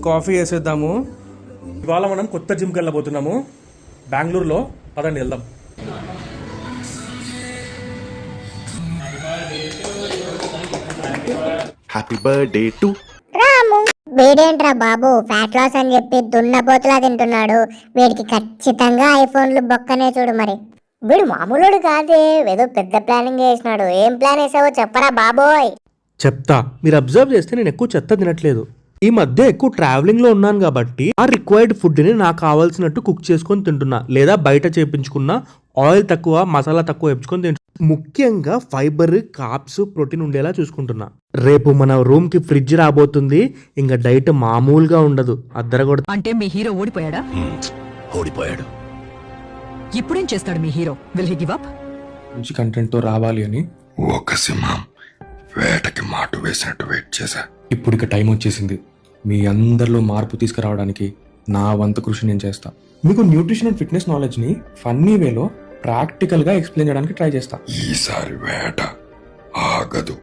Coffee వేసేద్దాము. ఇవాళ మనం కొత్త జిమ్కి వెళ్ళబోతున్నాము బెంగళూరులో. పదండి వెళ్దాం. Happy birthday to Ramu. వీడేంట్రా బాబు ఫ్యాట్ లాస్ అని చెప్పి దున్నపోతులా తింటున్నాడు. వీడికి ఖచ్చితంగా ఐఫోన్లు బొక్కనే చూడు. మరి వీడు మామూలుడు కాదే, ఏదో పెద్ద ప్లానింగ్ వేసినాడు. ఏం ప్లాన్ వేసావో చెప్పరా బాబోయ్. చెప్తా. మీరు అబ్జర్వ్ చేస్తే నేను ఎక్కువ చెత్త తినట్లేదు. ఈ మధ్య ఎక్కువ ట్రావెలింగ్ లో ఉన్నాను కాబట్టి ఆ రిక్వైర్డ్ ఫుడ్ ని నాకు కావాల్సినట్టు కుక్ చేసుకొని తింటున్నా, లేదా బయట చేపించుకున్న ఆయిల్ తక్కువ మసాలా తక్కువ వేపించుకొని తింటున్నా. ముఖ్యంగా ఫైబర్, కార్బ్స్, ప్రోటీన్ ఉండేలా చూసుకుంటున్నా. రేపు మన రూమ్ కి ఫ్రిడ్జ్ రాబోతుంది. ఇంకా డైట్ మామూలుగా ఉండదు. అద్దరగొడ. అంటే మీ హీరో ఓడిపోయాడా? ఓడిపోయాడు. ఇప్పుడేం చేస్తాడు మీ hero? Will he give up? మంచి కంటెంట్ తో రావాలి అని ఒక సింహం వేటకి మాటు వేసినట్టు వెయిట్ చేశా. ఇప్పుడు ఇక టైం వచ్చేసింది. మీ అందరిలో మార్పు తీసుకురావడానికి నా వంతు కృషి నేను చేస్తా. మీకు న్యూట్రిషన్ అండ్ ఫిట్నెస్ నాలెడ్జ్ ని ఫన్నీ వేలో ప్రాక్టికల్ గా ఎక్స్ప్లెయిన్ చేయడానికి ట్రై చేస్తా. ఈసారి వేట ఆగదు.